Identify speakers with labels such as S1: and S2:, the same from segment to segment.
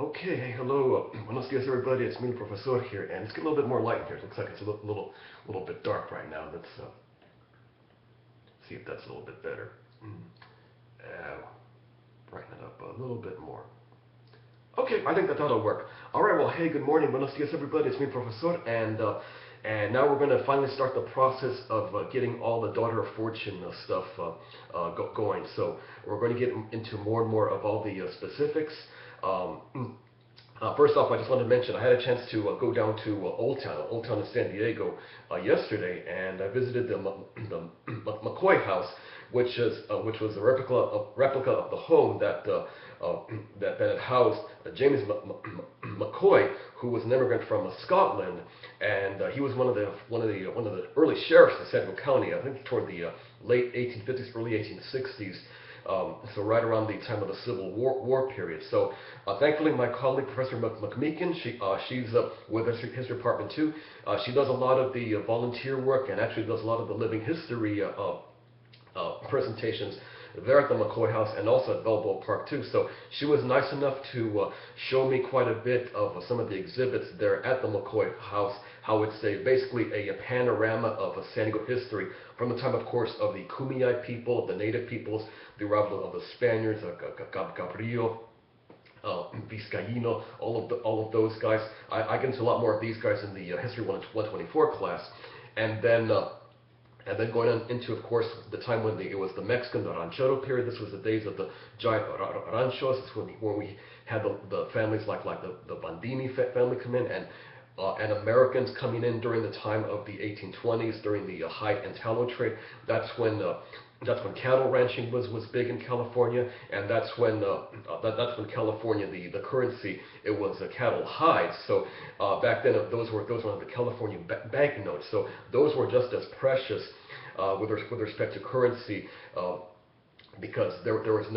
S1: Okay, hey, hello, buenos dias, everybody. It's me, Profesor here, and it's getting a little bit more light in here. It looks like it's a little bit dark right now. Let's see if that's a little bit better. Brighten it up a little bit more. Okay, I think that'll work. All right, well, hey, good morning, buenos dias, everybody. It's me, Profesor, and now we're going to finally start the process of getting all the Daughter of Fortune stuff going. So we're going to get into more and more of all the specifics. First off, I just wanted to mention I had a chance to go down to Old Town in San Diego yesterday, and I visited the McCoy House, which was a replica of the home that had housed James McCoy, who was an immigrant from Scotland, and he was one of the early sheriffs in San Diego County. I think toward the late 1850s, early 1860s. So right around the time of the Civil War period. So thankfully, my colleague Professor McMeekin, she's with his department too. She does a lot of the volunteer work and actually does a lot of the living history presentations there at the McCoy House and also at Balboa Park too. So she was nice enough to show me quite a bit of some of the exhibits there at the McCoy House. How it's basically a panorama of San Diego history from the time, of course, of the Kumeyaay people, of the native peoples, the arrival of the Spaniards, Cabrillo, Vizcaíno, all of those guys. I get into a lot more of these guys in the History 124 class, and then. Going on into, of course, the time when it was the Mexican, the Ranchero period. This was the days of the giant ranchos. This is when we had the families like the Bandini family come in, and Americans coming in during the time of the 1820s, during the hide and tallow trade. That's when cattle ranching was big in California, and that's when California, the currency, it was cattle hides. So back then those were the California banknotes. So those were just as precious with respect to currency. Because there was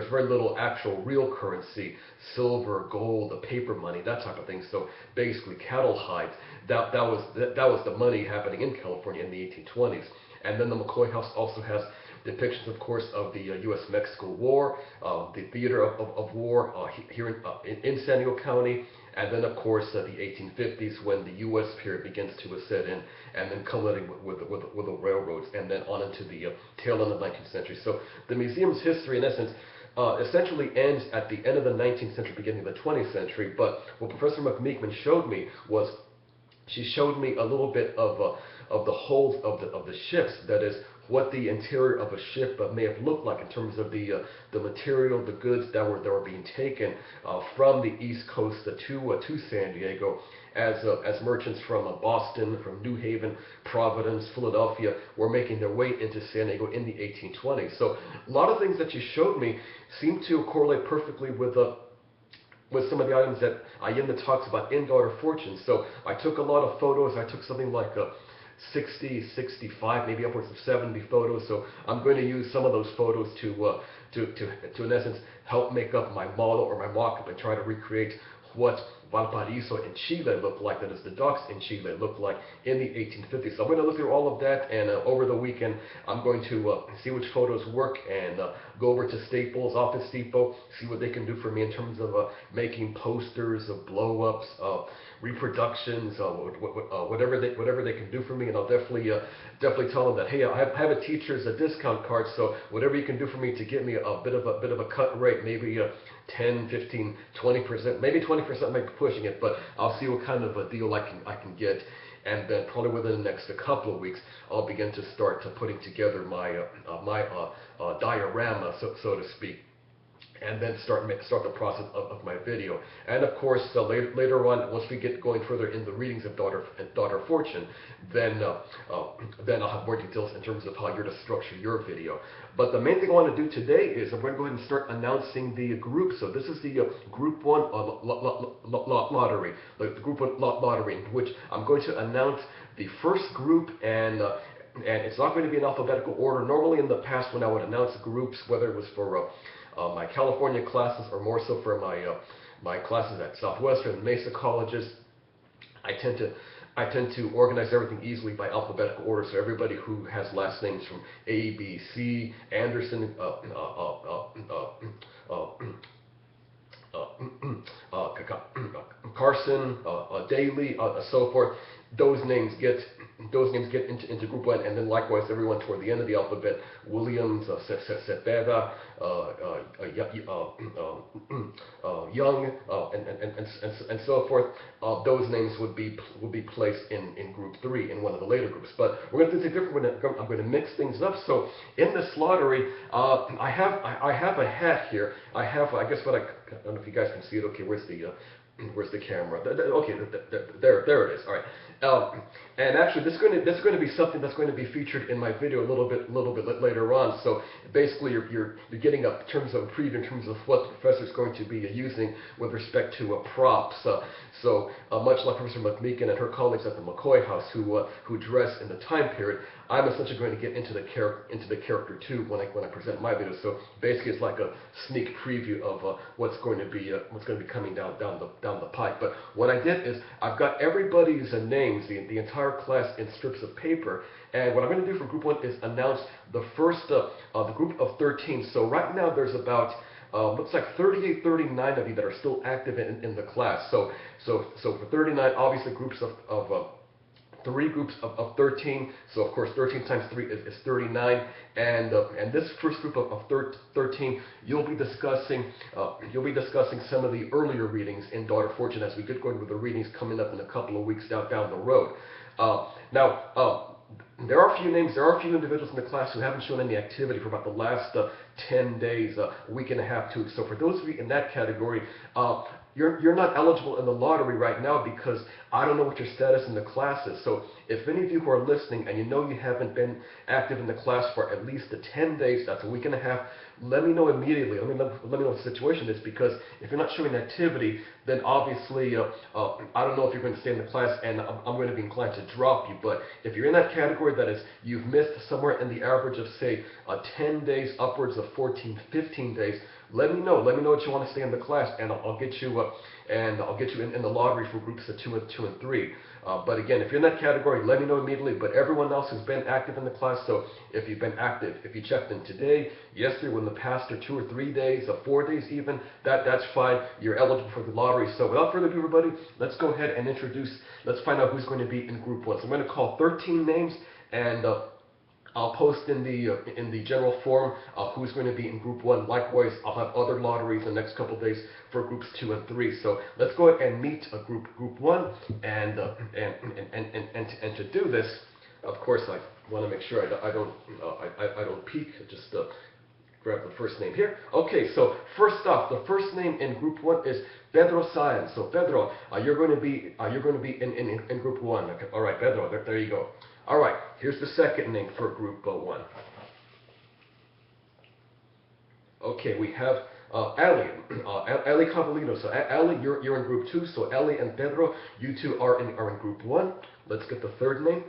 S1: very little actual real currency, silver, gold, the paper money, that type of thing. So basically, cattle hides. That was the money happening in California in the 1820s. And then the McCoy House also has depictions, of course, of the U.S.-Mexico War, the theater of war here in San Diego County, and then, of course, the 1850s when the U.S. period begins to set in, and then culminating with the railroads, and then on into the tail end of the 19th century. So the museum's history, in essence, essentially ends at the end of the 19th century, beginning of the 20th century. But what Professor McMeekman showed me was she showed me a little bit of the holds of the ships. That is, what the interior of a ship may have looked like in terms of the material, the goods that were being taken from the East Coast to San Diego, as merchants from Boston, from New Haven, Providence, Philadelphia were making their way into San Diego in the 1820s. So a lot of things that you showed me seem to correlate perfectly with some of the items that Allende talks about in Daughter Fortune. So I took a lot of photos. I took something like 60, 65, maybe upwards of 70 photos. So I'm going to use some of those photos to in essence, help make up my model or my mock-up and try to recreate what Valparaiso in Chile looked like, that is the docks in Chile looked like in the 1850s. So I'm going to look through all of that, and over the weekend I'm going to see which photos work and go over to Staples, Office Depot, see what they can do for me in terms of making posters, blow-ups, reproductions, whatever they can do for me, and I'll definitely tell them that, hey, I have a teacher's discount card, so whatever you can do for me to get me a bit of a cut rate, maybe 10, 15, 20%, maybe 20% might be pushing it, but I'll see what kind of a deal I can get, and then probably within the next couple of weeks I'll begin to start putting together my diorama, so to speak, and then start the process of my video. And of course, later on, once we get going further in the readings of Daughter Fortune, then I'll have more details in terms of how you're to structure your video. But the main thing I want to do today is I'm going to go ahead and start announcing the group. So this is the Group 1 lottery, the Group 1 lottery, in which I'm going to announce the first group, and it's not going to be in alphabetical order. Normally in the past, when I would announce groups, whether it was for my California classes or more so for my classes at Southwestern and Mesa colleges, I tend to organize everything easily by alphabetical order. So everybody who has last names from A, B, C, Anderson, Carson, Daly, so forth. Those names get into group one, and then likewise everyone toward the end of the alphabet: Williams, Cepeda, Young, and so forth. Those names would be placed in group three in one of the later groups. But we're going to do it different. I'm going to mix things up. So in this lottery, I have a hat here. I guess what I don't know if you guys can see it. Okay, where's the camera? Okay, there it is. All right. And actually, this is going to be something that's going to be featured in my video a little bit later on. So basically, you're getting a terms of a preview in terms of what the professor is going to be using with respect to props. So much like Professor McMeekin and her colleagues at the McCoy House who dress in the time period, I'm essentially going to get into the character too when I present my video. So basically, it's like a sneak preview of what's going to be coming down the pipe. But what I did is I've got everybody's names, the entire class, in strips of paper. And what I'm going to do for group one is announce the first the group of 13. So right now there's about looks like 38, 39 of you that are still active in the class. So for 39, obviously groups of three groups of 13, so of course 13 times 3 is 39, and this first group of 13, you'll be discussing some of the earlier readings in Daughter Fortune as we get going with the readings coming up in a couple of weeks down the road. There are a few names, there are a few individuals in the class who haven't shown any activity for about the last 10 days, week and a half, 2 weeks. So for those of you in that category, you're not eligible in the lottery right now because I don't know what your status in the class is. So if any of you who are listening and you know you haven't been active in the class for at least 10 days, that's a week and a half, let me know immediately. Let me know what the situation is, because if you're not showing activity, then obviously I don't know if you're going to stay in the class, and I'm going to be inclined to drop you. But if you're in that category, that is, you've missed somewhere in the average of say 10 days, upwards of 14, 15 days, let me know. Let me know what you want to stay in the class, and I'll get you in the lottery for groups of 2 and 3. But again, if you're in that category, let me know immediately. But everyone else has been active in the class, so if you've been active, if you checked in today, yesterday, within the past 2 or 3 days, 4 days even, that's fine. You're eligible for the lottery. So without further ado, everybody, let's go ahead and let's find out who's going to be in group 1. So I'm going to call 13 names, and I'll post in the general forum who's going to be in group 1. Likewise, I'll have other lotteries in the next couple of days for groups 2 and 3. So let's go ahead and meet group 1. And to do this, of course, I want to make sure I don't peek. Just grab the first name here. Okay, so first off, the first name in group 1 is Pedro Sáenz. So Pedro, you're going to be in group 1. Okay. All right, Pedro, there you go. All right, here's the second name for group 1. Okay, we have Ali, Ali Cavallino. So Ali, you're in group 2. So Ali and Pedro, you two are in group 1. Let's get the third name.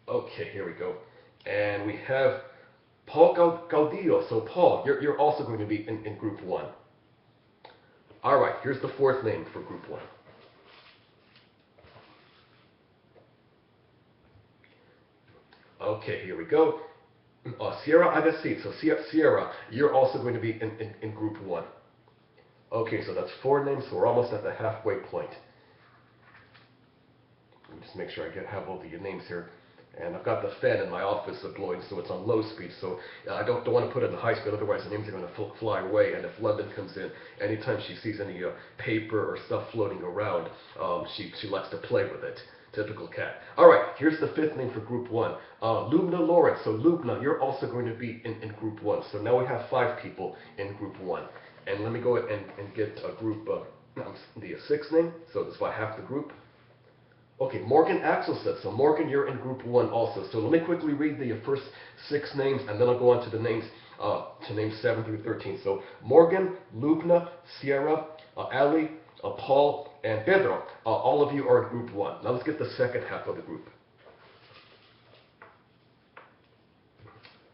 S1: Okay, here we go. And we have Paul Gaudillo. So Paul, you're also going to be in group 1. All right, here's the fourth name for group 1. Okay, here we go. Sierra Agassiz. So Sierra, you're also going to be in group 1. Okay, so that's 4 names, so we're almost at the halfway point. Let me just make sure I have all the names here. And I've got the fan in my office blowing, so it's on low speed. So I don't want to put it in high speed, otherwise the names are going to fly away. And if London comes in, anytime she sees any paper or stuff floating around, she likes to play with it. Typical cat. All right, here's the fifth name for group 1. Lubna Lawrence. So Lubna, you're also going to be in group 1. So now we have 5 people in group 1. And let me go ahead and get a group, the sixth name. So that's about half the group. Okay, Morgan Axelstedt. So Morgan, you're in group 1 also. So let me quickly read the first 6 names, and then I'll go on to the names, to names 7 through 13. So Morgan, Lubna, Sierra, Ali, Paul, and Pedro, all of you are in group 1. Now let's get the second half of the group.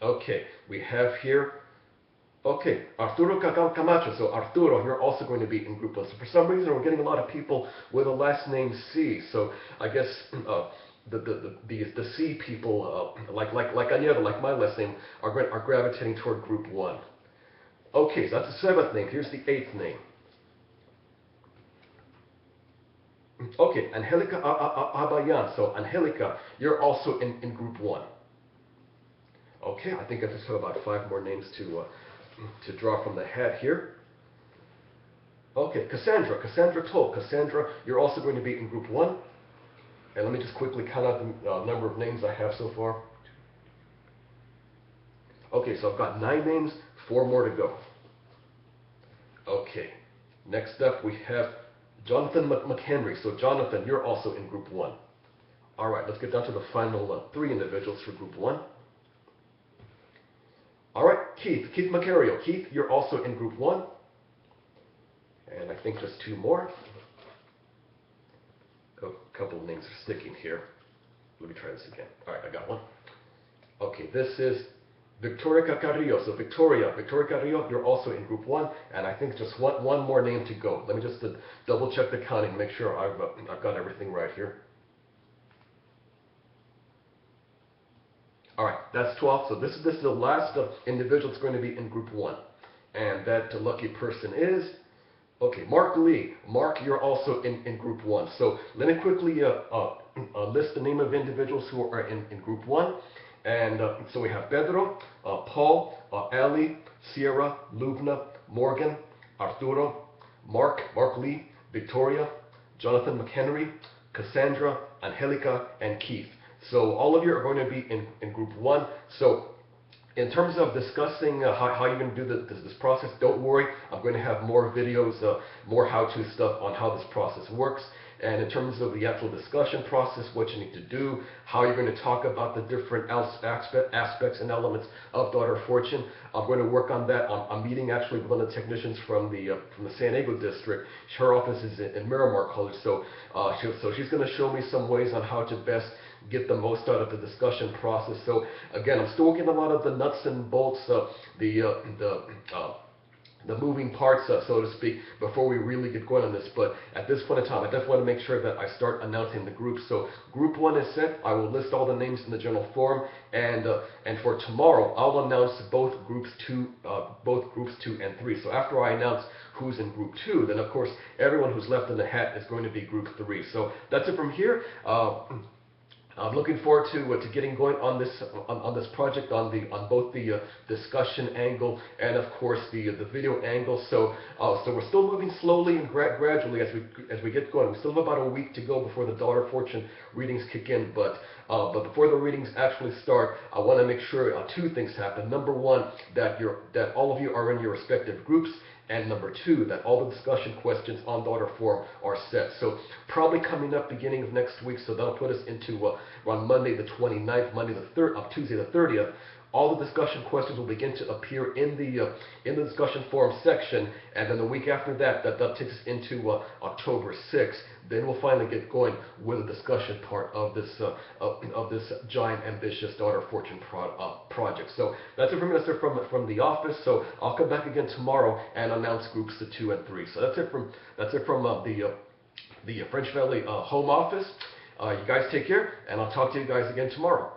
S1: Okay, we have here, okay, Arturo Camacho. So Arturo, you're also going to be in group 1. So for some reason, we're getting a lot of people with a last name C. So I guess the C people, like Añedo, like my last name, are gravitating toward group 1. Okay, so that's the 7th name. Here's the 8th name. Okay, Angelica Abayan. So Angelica, you're also in group one. Okay, I think I just have about five more names to draw from the hat here. Okay, Cassandra Toll. Cassandra, you're also going to be in group one. And let me just quickly count out the number of names I have so far. Okay, so I've got 9 names, 4 more to go. Okay, next up we have Jonathan McHenry. So Jonathan, you're also in group one. All right, let's get down to the final 3 individuals for group one. All right, Keith Macario. Keith, you're also in group one. And I think just 2 more. Oh, a couple of names are sticking here. Let me try this again. All right, I got one. Okay, this is Victoria Carrillo. So Victoria Carrillo, you're also in group one, and I think just one more name to go. Let me just double check the counting, make sure I've got everything right here. All right, that's 12. So this is the last individual that's going to be in group one, and that lucky person is. Okay, Mark Lee. Mark, you're also in group one. So let me quickly list the name of individuals who are in group one. And so we have Pedro, Paul, Ali, Sierra, Lubna, Morgan, Arturo, Mark Lee, Victoria, Jonathan McHenry, Cassandra, Angelica, and Keith. So all of you are going to be in group one. So in terms of discussing how you're going to do this process, don't worry. I'm going to have more videos, more how-to stuff on how this process works. And in terms of the actual discussion process, what you need to do, how you're going to talk about the different aspects and elements of Daughter Fortune, I'm going to work on that. I'm meeting actually with one of the technicians from the San Diego district. Her office is in Miramar College, so she's going to show me some ways on how to best get the most out of the discussion process. So again, I'm still working a lot of the nuts and bolts, the moving parts, so to speak, before we really get going on this. But at this point in time, I definitely want to make sure that I start announcing the groups. So group one is set. I will list all the names in the general form, and for tomorrow, I'll announce both groups 2 and 3. So after I announce who's in group 2, then of course everyone who's left in the hat is going to be group 3. So that's it from here. I'm looking forward to getting going on this project on both the discussion angle and of course the video angle. So we're still moving slowly and gradually as we get going. We still have about a week to go before the Daughter Fortune readings kick in. But before the readings actually start, I want to make sure 2 things happen. Number 1, that all of you are in your respective groups. And number 2, that all the discussion questions on Daughter Forum are set. So probably coming up beginning of next week, so that'll put us into on Monday the 29th, Tuesday the 30th. All the discussion questions will begin to appear in the discussion forum section, and then the week after that takes us into October 6th. Then we'll finally get going with the discussion part of this giant, ambitious Daughter Fortune project. So that's it from me. That's it from the office. So I'll come back again tomorrow and announce groups 2 and 3. So that's it from the French Valley home office. You guys take care, and I'll talk to you guys again tomorrow.